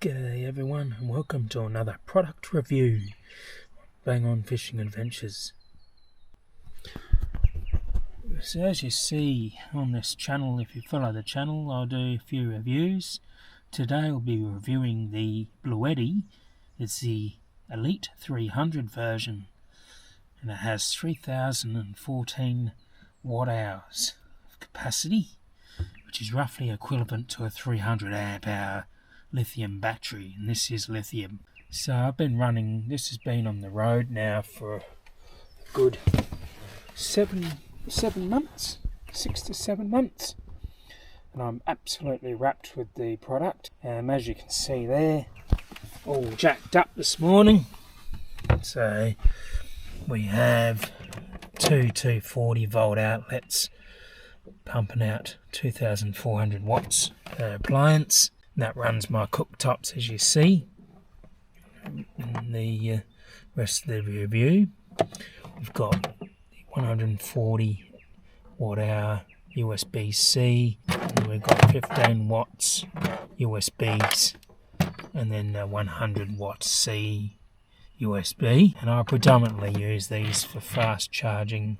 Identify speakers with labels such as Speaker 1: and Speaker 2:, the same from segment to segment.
Speaker 1: G'day everyone and welcome to another product review. Bang On Fishing Adventures. So as you see on this channel, if you follow the channel, I'll do a few reviews. Today I'll be reviewing the BLUETTI. It's the Elite 300 version and it has 3014 watt hours of capacity, which is roughly equivalent to a 300 amp hour lithium battery, and this is lithium. So I've been running, this has been on the road now for a good 6 to 7 months, and I'm absolutely wrapped with the product. As you can see there, all jacked up this morning. So we have two 240 volt outlets pumping out 2400 watts per appliance. That runs my cooktops, as you see in the rest of the review. We've got the 140 watt hour USB-C, and we've got 15 watts USBs, and then 100 watt C USB. And I predominantly use these for fast charging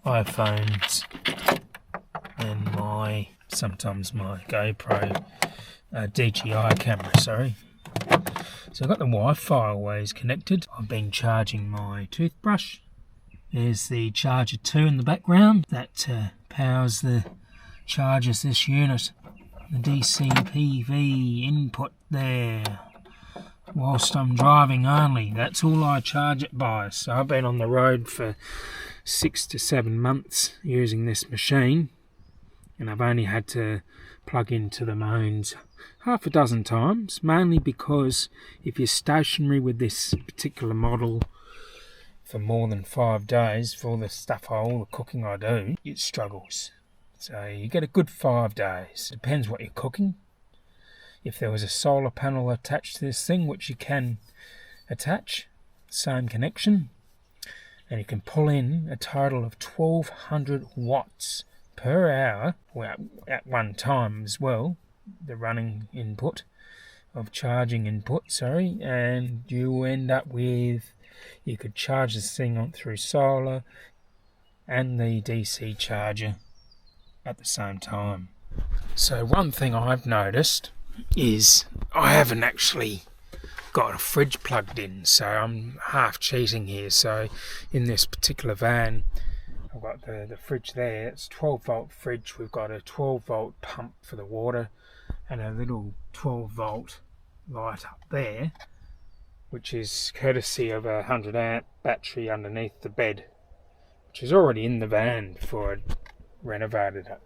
Speaker 1: iPhones and sometimes my GoPro DJI camera, sorry. So I've got the Wi-Fi always connected. I've been charging my toothbrush. There's the charger 2 in the background that charges this unit. The DC PV input there. Whilst I'm driving only, that's all I charge it by. So I've been on the road for 6 to 7 months using this machine, and I've only had to plug into the mains half a dozen times, mainly because if you're stationary with this particular model for more than 5 days, for all the cooking I do, it struggles. So you get a good 5 days. Depends what you're cooking. If there was a solar panel attached to this thing, which you can attach, same connection, and you can pull in a total of 1200 watts per hour, well, at one time as well, the running input of charging input, and you end up with, you could charge this thing on through solar and the DC charger at the same time. So one thing I've noticed is I haven't actually got a fridge plugged in, so I'm half cheating here. So in this particular van, I've got the fridge there. It's a 12 volt fridge. We've got a 12 volt pump for the water and a little 12 volt light up there, which is courtesy of a 100 amp battery underneath the bed, which is already in the van before I renovated it.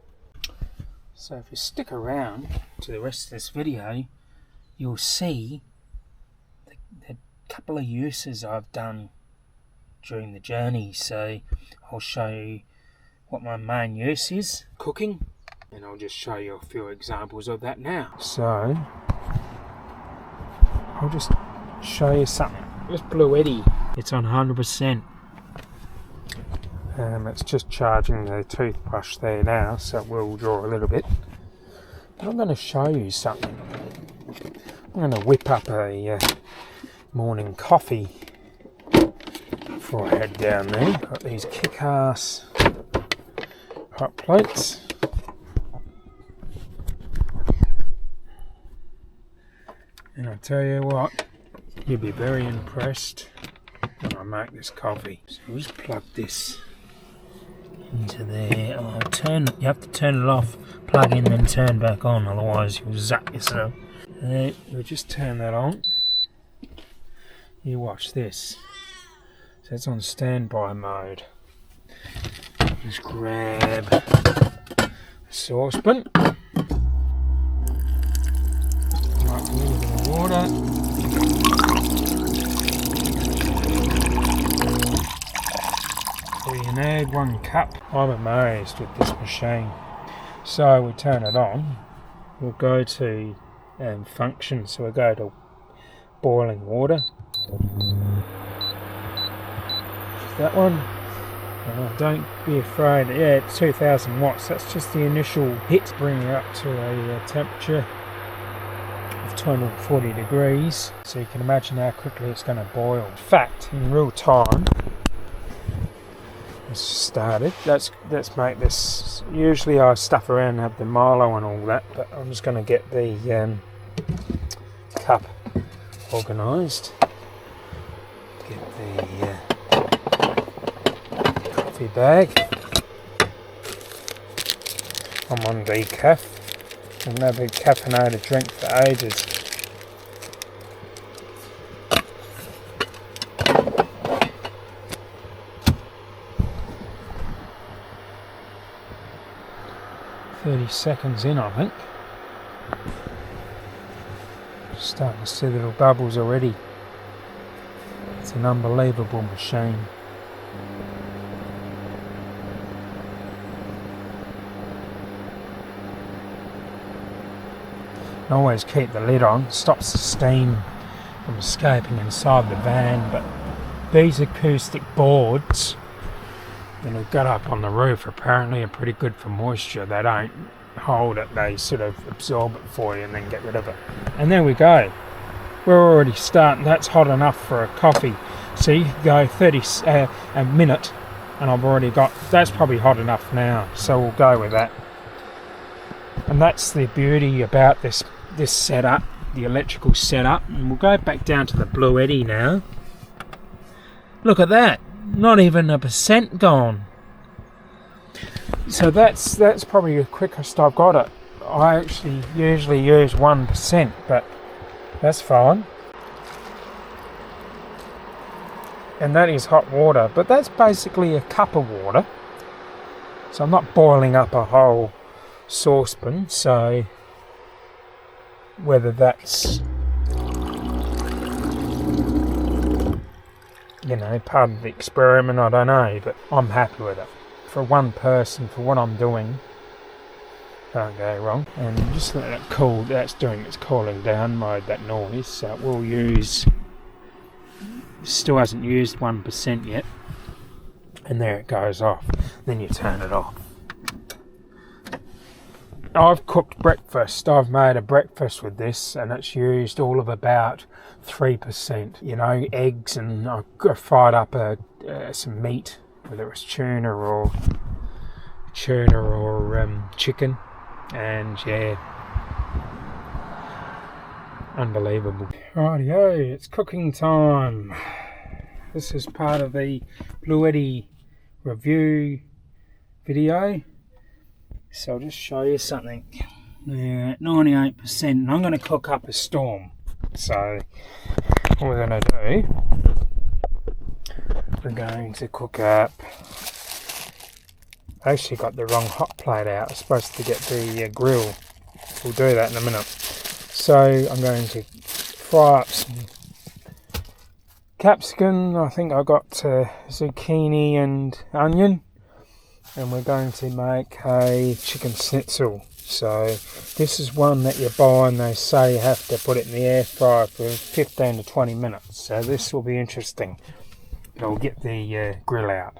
Speaker 1: So if you stick around to the rest of this video, you'll see the couple of uses I've done during the journey. So I'll show you what my main use is, cooking, and I'll just show you a few examples of that now. So I'll just show you something. This BLUETTI, it's on 100%. It's just charging the toothbrush there now, so it will draw a little bit. But I'm going to show you something. I'm going to whip up a morning coffee before I head down there. Got these kick-ass hot plates. And I tell you what, you'll be very impressed when I make this coffee. So I'll just plug this into there. You have to turn it off, plug in, then turn back on, otherwise you'll zap yourself. You'll just turn that on. You watch this. So it's on standby mode. Just grab a saucepan, like a little bit of water. We can add 1 cup. I'm amazed with this machine. So we turn it on. We'll go to function. So we'll go to boiling water. That one. Don't be afraid. Yeah, it's 2000 watts. That's just the initial hit, bringing it up to a temperature of 240 degrees, so you can imagine how quickly it's going to boil. In fact, in real time, it's started. Let's make this. Usually I stuff around and have the Milo and all that, but I'm just going to get the cup organised. Get the coffee bag. I'm on decaf. I've never had caffeinated drink for ages. Seconds in, I think. Starting to see little bubbles already. It's an unbelievable machine. I always keep the lid on, stops the steam from escaping inside the van, but these acoustic boards that have got up on the roof apparently are pretty good for moisture. They don't hold it, they sort of absorb it for you and then get rid of it. And there we go. We're already starting. That's hot enough for a coffee. See, go 30 a minute and I've already got, that's probably hot enough now, so we'll go with that. And that's the beauty about this setup, the electrical setup. And we'll go back down to the BLUETTI now. Look at that. Not even 1% gone. So that's probably the quickest I've got it. I actually usually use 1%, but that's fine. And that is hot water, but that's basically a cup of water. So I'm not boiling up a whole saucepan, so whether that's, you know, part of the experiment, I don't know, but I'm happy with it. For one person, for what I'm doing, can't go wrong. And just let it cool, that's doing its cooling down mode, that noise, so it will use, still hasn't used 1% yet, and there it goes off. Then you turn it off. I've cooked breakfast. I've made a breakfast with this, and it's used all of about 3%. You know, eggs, and I fried up some meat, whether it's tuna or chicken, and yeah, unbelievable. Rightio, it's cooking time. This is part of the BLUETTI review video. So I'll just show you something. They're at 98%, and I'm going to cook up a storm. So what we're going to do, we're going to cook up, I actually got the wrong hot plate out. I was supposed to get the grill. We'll do that in a minute. So I'm going to fry up some capsicum. I think I got zucchini and onion. And we're going to make a chicken schnitzel. So this is one that you buy and they say you have to put it in the air fryer for 15 to 20 minutes. So this will be interesting. I'll get the grill out.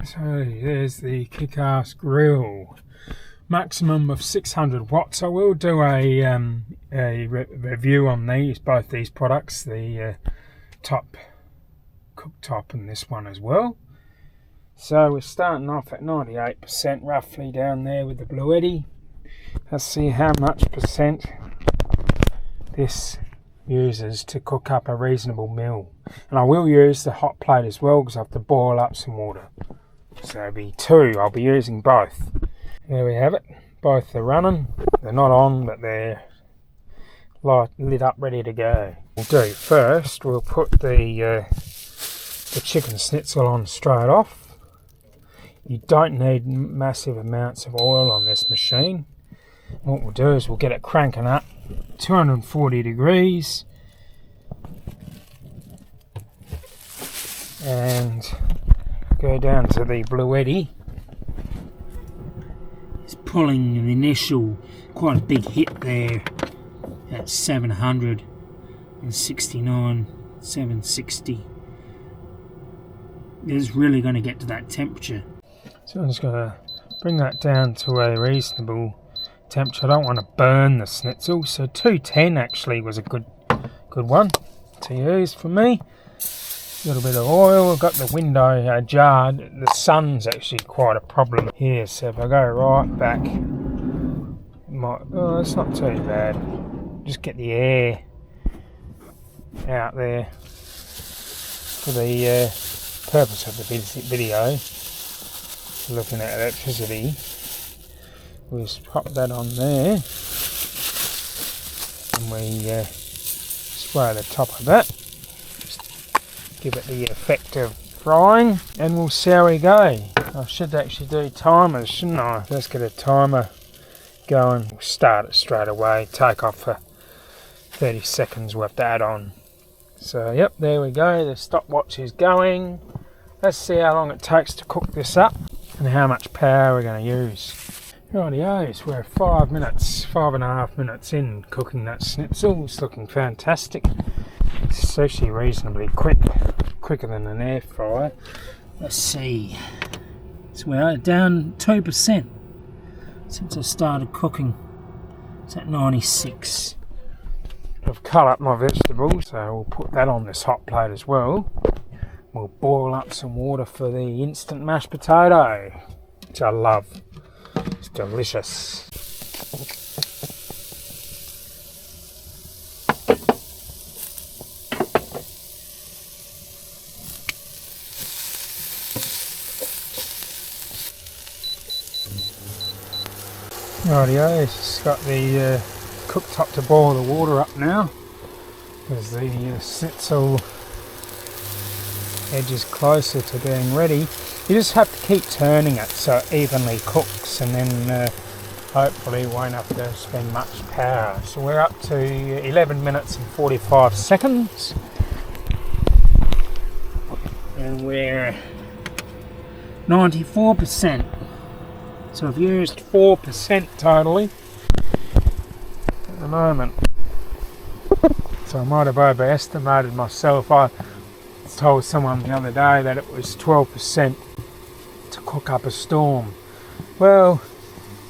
Speaker 1: So there's the kick-ass grill. Maximum of 600 watts. I will do a review on these, both these products, the top cooktop and this one as well. So we're starting off at 98% roughly down there with the BLUETTI. Let's see how much percent this uses to cook up a reasonable meal. And I will use the hot plate as well because I have to boil up some water. So it'll be two. I'll be using both. There we have it. Both are running. They're not on, but they're lit up, ready to go. We'll do first, we'll put the chicken schnitzel on straight off. You don't need massive amounts of oil on this machine. What we'll do is we'll get it cranking up 240 degrees and go down to the BLUETTI. It's pulling an initial, quite a big hit there at 769, 760. It's really going to get to that temperature. So I'm just going to bring that down to a reasonable temperature. I don't want to burn the schnitzel, so 210 actually was a good one to use for me. A little bit of oil. I've got the window jarred. The sun's actually quite a problem here, so if I go right back, it's not too bad. Just get the air out there for the purpose of the video. Looking at electricity, we'll just pop that on there, and we spray the top of that. Give it the effect of frying, and we'll see how we go. I should actually do timers, shouldn't I? Let's get a timer going. We'll start it straight away, take off for 30 seconds, we'll have to add on. So yep, there we go, the stopwatch is going. Let's see how long it takes to cook this up and how much power we're going to use. Rightio, we're 5.5 minutes in cooking that schnitzel. It's looking fantastic. It's actually reasonably quicker than an air fryer. Let's see. So we're down 2% since I started cooking. It's at 96. I've cut up my vegetables, so we'll put that on this hot plate as well. We'll boil up some water for the instant mashed potato, which I love. It's delicious. Rightio, it's got the cooktop to boil the water up now, because the schnitzel edge is closer to being ready. You just have to keep turning it so it evenly cooks, and then hopefully won't have to spend much power. So we're up to 11 minutes and 45 seconds, and we're 94%. So I've used 4% totally at the moment. So I might have overestimated myself. I told someone the other day that it was 12% to cook up a storm. Well,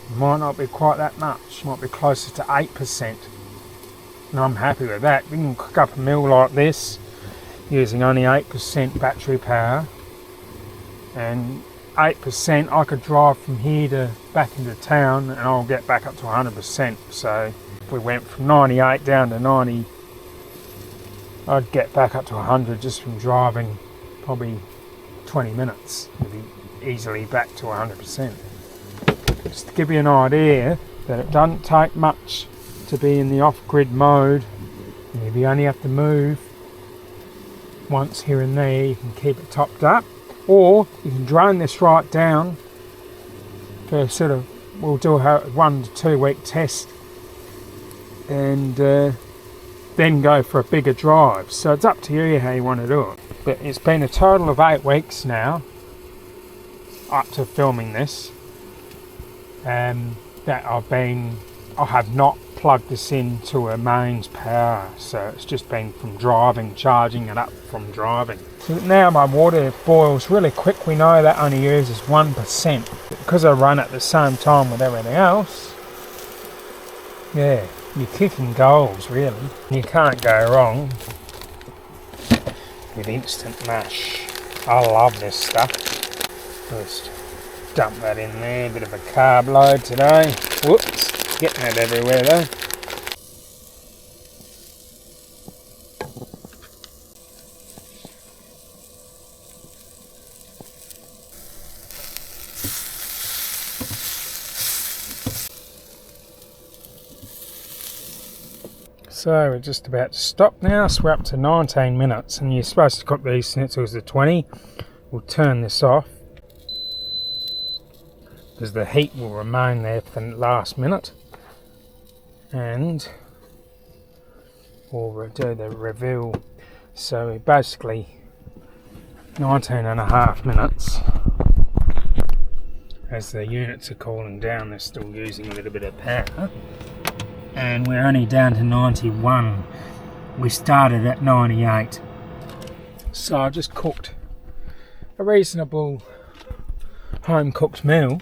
Speaker 1: it might not be quite that much. It might be closer to 8%. And I'm happy with that. You can cook up a meal like this using only 8% battery power, and 8%, I could drive from here to back into town and I'll get back up to 100%. So if we went from 98 down to 90, I'd get back up to 100 just from driving probably 20 minutes. You'd be easily back to 100%. Just to give you an idea that it doesn't take much to be in the off-grid mode, and if you only have to move once here and there, you can keep it topped up. Or you can drone this right down for we'll do a 1 to 2 week test, and then go for a bigger drive. So it's up to you how you want to do it. But it's been a total of 8 weeks now up to filming this, that I have not plugged this into a mains power, so it's just been from driving, charging it up from driving. So now my water boils really quick. We know that only uses 1%. Because I run at the same time with everything else, yeah, you're kicking goals really. You can't go wrong with instant mash. I love this stuff. Just dump that in there, bit of a carb load today. Whoops, getting it everywhere though. So we're just about to stop now, so we're up to 19 minutes, and you're supposed to cook these schnitzels to 20. We'll turn this off because the heat will remain there for the last minute, and we'll do the reveal. So we're basically 19.5 minutes. As the units are cooling down, they're still using a little bit of power. And we're only down to 91. We started at 98. So I just cooked a reasonable home cooked meal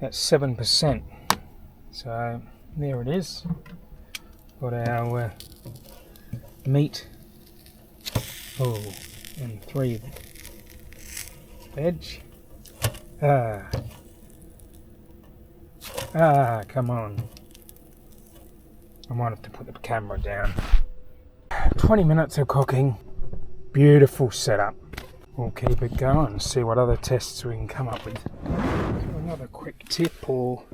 Speaker 1: at 7%. So there it is. Got our meat. Oh, and 3 veg. Come on. I might have to put the camera down. 20 minutes of cooking. Beautiful setup. We'll keep it going and see what other tests we can come up with. So another quick tip or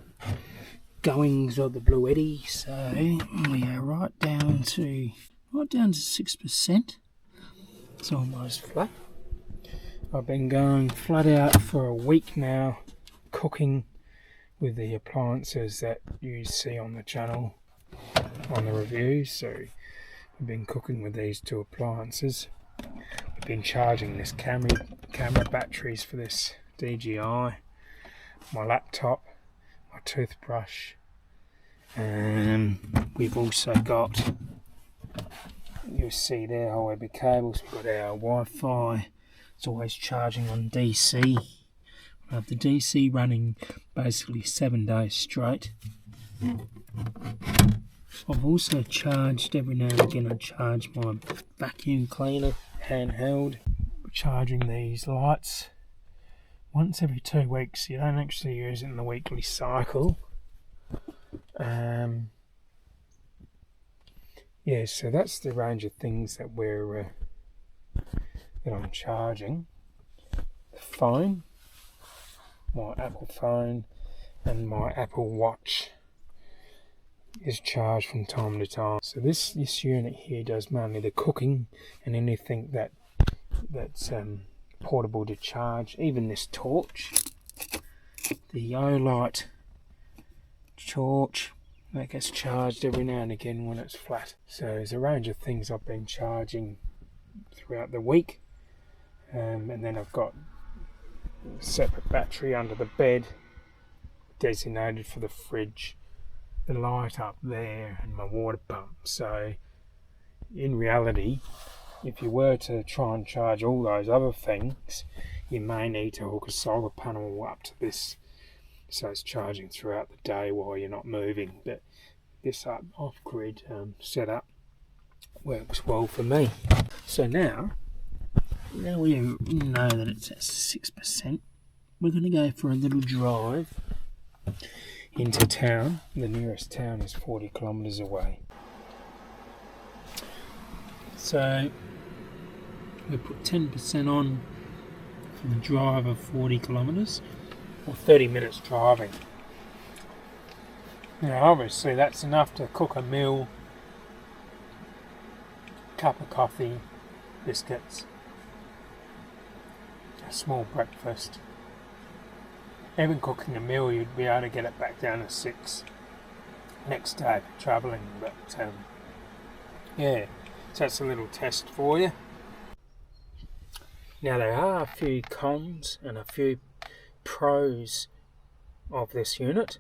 Speaker 1: goings of the BLUETTI. So we are right down to 6%. It's almost flat. I've been going flat out for a week now, cooking with the appliances that you see on the channel, on the reviews. So I've been cooking with these 2 appliances. I've been charging this camera batteries for this DJI, my laptop, my toothbrush, and we've also got, you'll see there, our web cables. We've got our Wi-Fi. It's always charging on DC. I have the DC running basically 7 days straight. I've also charged, every now and again I charge my vacuum cleaner handheld. Charging these lights once every 2 weeks. You don't actually use it in the weekly cycle. Yeah, so that's the range of things that that I'm charging. The phone, my Apple phone, and my Apple Watch is charged from time to time. So this unit here does mainly the cooking and anything that's portable to charge. Even this torch, the Olight torch, that gets charged every now and again when it's flat. So there's a range of things I've been charging throughout the week. And then I've got a separate battery under the bed designated for the fridge, the light up there, and my water pump. So in reality, if you were to try and charge all those other things, you may need to hook a solar panel up to this so it's charging throughout the day while you're not moving. But this off-grid setup works well for me. So now we know that it's at 6%. We're going to go for a little drive into town. The nearest town is 40 kilometres away. So we put 10% on for the drive of 40 kilometres, or 30 minutes driving. Now obviously that's enough to cook a meal, cup of coffee, biscuits, a small breakfast. Even cooking a meal, you'd be able to get it back down to 6 next day for travelling. But yeah, so that's a little test for you. Now there are a few cons and a few pros of this unit.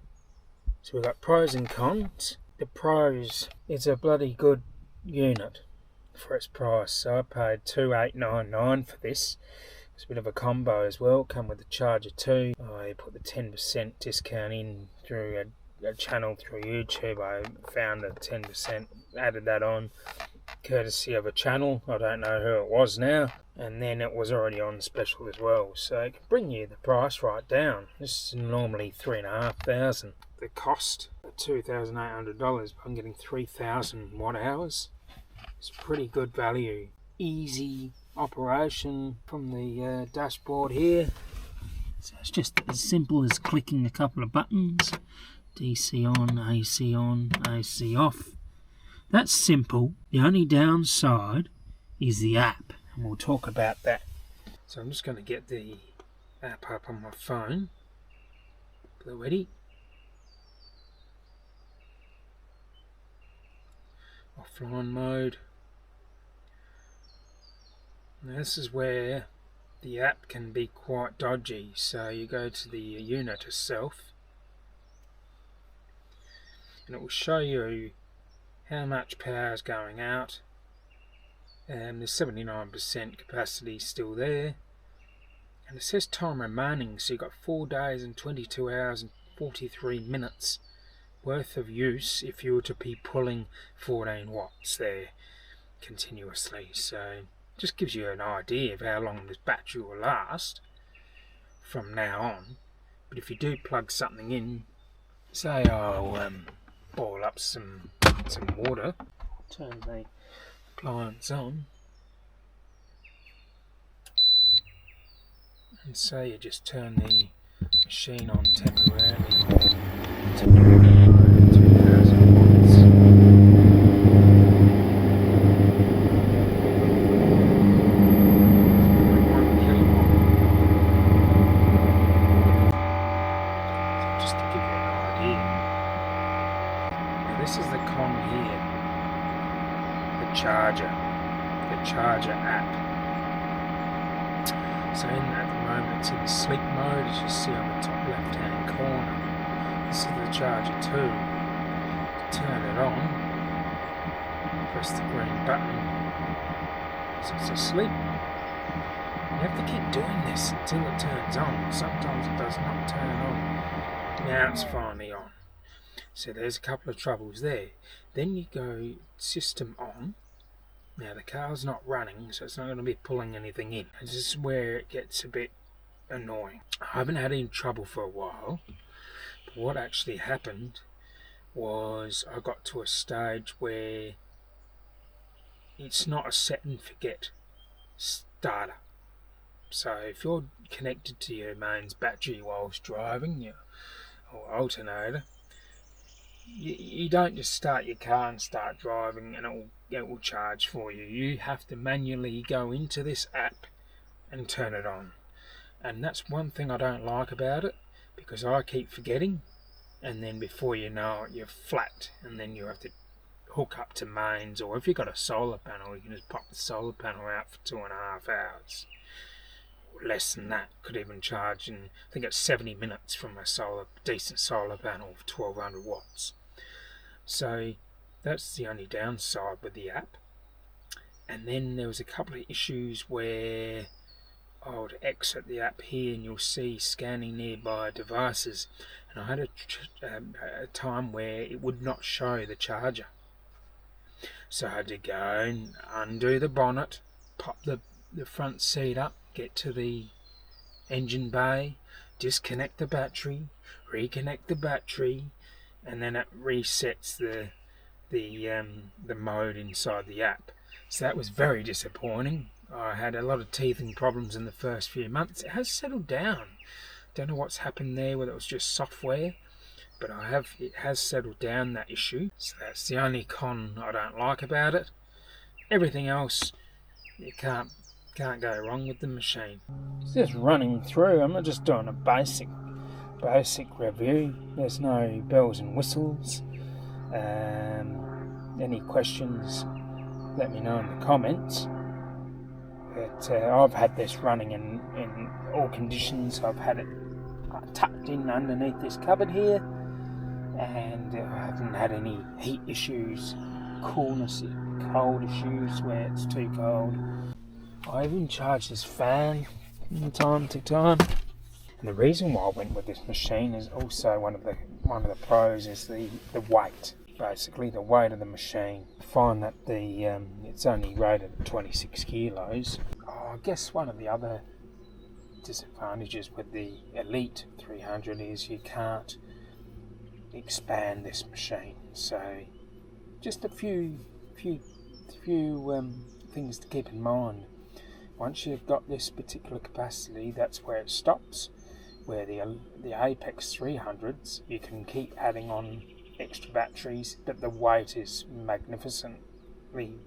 Speaker 1: So we've got pros and cons. The pros, it's a bloody good unit for its price. So I paid $2,899 for this. It's a bit of a combo as well. Come with the charger too. I put the 10% discount in through a channel through YouTube. I found the 10%, added that on, courtesy of a channel. I don't know who it was now. And then it was already on special as well. So it can bring you the price right down. This is normally $3,500. The cost of $2,800, but I'm getting 3,000 watt hours. It's pretty good value. Easy operation from the dashboard here. So it's just as simple as clicking a couple of buttons. DC on, AC off. That's simple. The only downside is the app, and we'll talk about that. So I'm just going to get the app up on my phone. BLUETTI. Offline mode. Now this is where the app can be quite dodgy. So you go to the unit itself and it will show you how much power is going out, and there's 79% capacity still there, and it says time remaining, so you've got 4 days and 22 hours and 43 minutes worth of use if you were to be pulling 14 watts there continuously. So just gives you an idea of how long this battery will last from now on. But if you do plug something in, say I'll boil up some water, turn the appliance on, and say you just turn the machine on temporarily to 2000 watts. Just to give you an idea. Now this is the con here, the charger app. So at the moment it's in sleep mode, as you see on the top left hand corner. This is the charger too. Turn it on, press the green button, so it's asleep. You have to keep doing this until it turns on. Sometimes it does not turn on. Now it's finally on. So there's a couple of troubles there. Then you go system on. Now the car's not running, so it's not going to be pulling anything in. This is where it gets a bit annoying. I haven't had any trouble for a while, but what actually happened was I got to a stage where it's not a set and forget starter. So if you're connected to your mains battery whilst driving, or alternator, you don't just start your car and start driving and it will charge for you. You have to manually go into this app and turn it on. And that's one thing I don't like about it, because I keep forgetting, and then before you know it, you're flat, and then you have to hook up to mains, or if you've got a solar panel, you can just pop the solar panel out for 2.5 hours. Or less than that, could even charge in, I think it's 70 minutes from a decent solar panel of 1200 watts. So that's the only downside with the app. And then there was a couple of issues where I would exit the app here and you'll see scanning nearby devices, and I had a time where it would not show the charger. So I had to go and undo the bonnet, pop the front seat up, get to the engine bay, disconnect the battery, reconnect the battery, and then it resets the mode inside the app. So that was very disappointing. I had a lot of teething problems in the first few months. It has settled down. Don't know what's happened there, whether it was just software, but it has settled down, that issue. So that's the only con I don't like about it. Everything else, you can't go wrong with the machine. It's just running through. I'm not just doing a basic review. There's no bells and whistles. Any questions, let me know in the comments. But I've had this running in all conditions. I've had it tucked in underneath this cupboard here, and I haven't had any heat issues, cold issues where it's too cold. I even charge this fan from time to time. And the reason why I went with this machine is also one of the pros is the weight. Basically, the weight of the machine. I find that it's only rated at 26 kilos. I guess one of the other disadvantages with the Elite 300 is you can't expand this machine. So, just a few things to keep in mind. Once you've got this particular capacity, that's where it stops. Where the Apex 300s, you can keep adding on extra batteries, but the weight is magnificently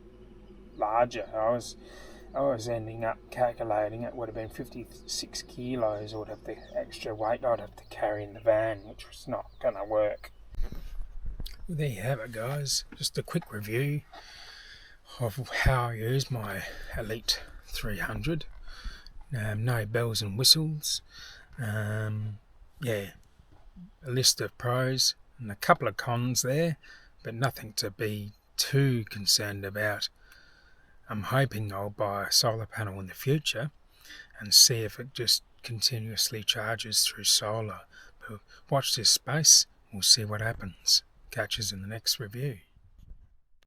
Speaker 1: larger. I was ending up calculating it would have been 56 kilos, or the extra weight I'd have to carry in the van, which was not going to work. Well, there you have it, guys. Just a quick review of how I use my Elite 300. No bells and whistles. A list of pros and a couple of cons there, but nothing to be too concerned about. I'm hoping I'll buy a solar panel in the future and see if it just continuously charges through solar. But watch this space. we'll see what happens. Catch us in the next review.